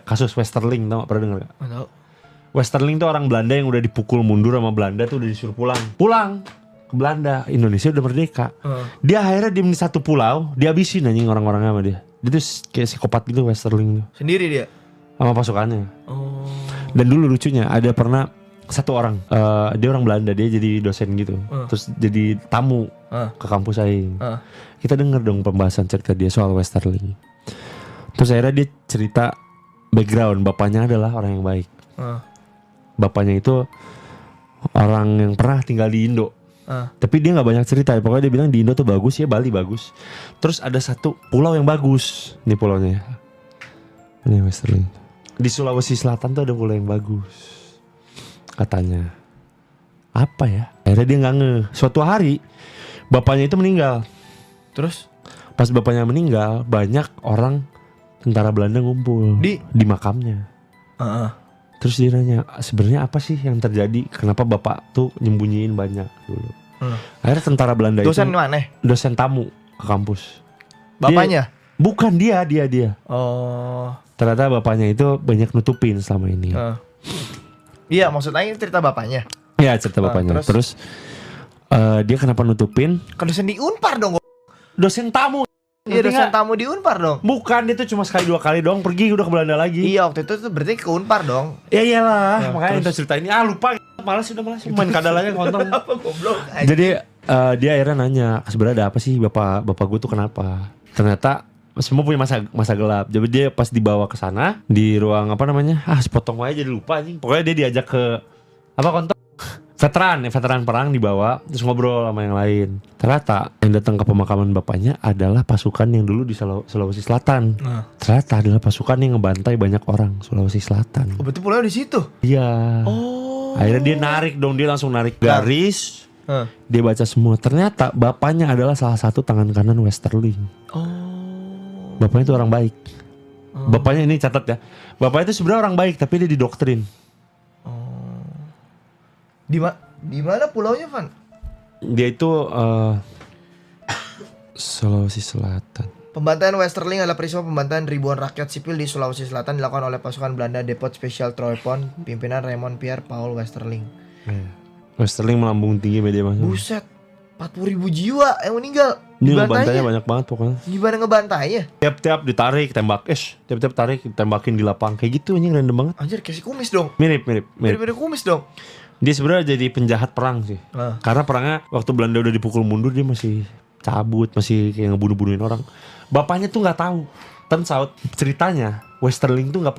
kasus Westerling, tau gak? Pernah denger gak? Nggak tahu. Westerling tuh orang Belanda yang udah dipukul mundur sama Belanda tuh udah disuruh pulang ke Belanda. Indonesia udah merdeka. Dia akhirnya diem di satu pulau, dihabisin anjing orang-orangnya sama dia. Dia tuh kayak psikopat gitu Westerling tuh. Sendiri dia. Sama pasukannya. Oh. Dan dulu lucunya ada pernah satu orang, dia orang Belanda, dia jadi dosen gitu. Terus jadi tamu ke kampus Aing. Kita denger dong pembahasan cerita dia soal Westerling. Terus akhirnya dia cerita background bapaknya adalah orang yang baik. Bapaknya itu orang yang pernah tinggal di Indo. Tapi dia gak banyak cerita. Pokoknya dia bilang di Indo tuh bagus ya, Bali bagus. Terus ada satu pulau yang bagus. Ini pulaunya. Ini Westerling. Di Sulawesi Selatan tuh ada pulau yang bagus. Katanya. Apa ya? Akhirnya dia gak ngeh. Suatu hari bapaknya itu meninggal. Terus? Pas bapaknya meninggal, banyak orang tentara Belanda ngumpul di makamnya. Terus dia nanya, sebenarnya apa sih yang terjadi? Kenapa bapak tuh nyembunyiin banyak dulu? Akhirnya tentara Belanda dosen itu mana? dosen tamu ke kampus. Bapaknya? Bukan dia. Oh. Ternyata bapaknya itu banyak nutupin selama ini. Iya, maksudnya ini cerita bapaknya. Iya, cerita bapaknya. Terus dia kenapa nutupin? Kan dosen di Unpar dong. Dosen tamu. Iya, dosen tamu di Unpar dong. Bukan, dia tuh cuma sekali 2 kali doang pergi udah ke Belanda lagi. Iya, waktu itu tuh berarti ke Unpar dong. Ya iyalah, makanya itu cerita ini. Lupa. Malas main kadal aja kontol. Apa goblok? Jadi dia akhirnya nanya, sebenarnya ada apa sih bapak gue tuh kenapa? Ternyata semua punya masa gelap. Jadi dia pas dibawa ke sana di ruang apa namanya? Sepotong aja jadi lupa anjing. Pokoknya dia diajak ke apa kontol? Veteran perang dibawa terus ngobrol sama yang lain. Ternyata yang datang ke pemakaman bapaknya adalah pasukan yang dulu di Sulawesi Selatan. Ternyata adalah pasukan yang ngebantai banyak orang Sulawesi Selatan. Oh, betul pulau di situ. Iya. Oh. Akhirnya dia langsung narik garis. Dia baca semua. Ternyata bapaknya adalah salah satu tangan kanan Westerling. Oh. Bapaknya itu orang baik. Bapaknya ini catat ya. Bapaknya itu sebenarnya orang baik tapi dia didoktrin. Di mana pulaunya, Van? Dia itu Sulawesi Selatan. Pembantaian Westerling adalah peristiwa pembantaian ribuan rakyat sipil di Sulawesi Selatan dilakukan oleh pasukan Belanda Depot Special Troepen pimpinan Raymond Pierre Paul Westerling. Westerling melambung tinggi media massa. Buset, 40.000 jiwa yang meninggal. Dia ngebantainya banyak banget pokoknya. Gimana ngebantainya? Tiap-tiap ditarik tembak, tiap-tiap tarik tembakin di lapang kayak gitu anjing random banget. Anjir, kayak si Kumis dong. Mirip. Kumis dong. Dia sebenarnya jadi penjahat perang sih. Karena perangnya waktu Belanda udah dipukul mundur dia masih cabut, masih kayak ngebunuh-bunuhin orang. Bapaknya tuh nggak tahu. Turns out ceritanya Westerling tuh nggak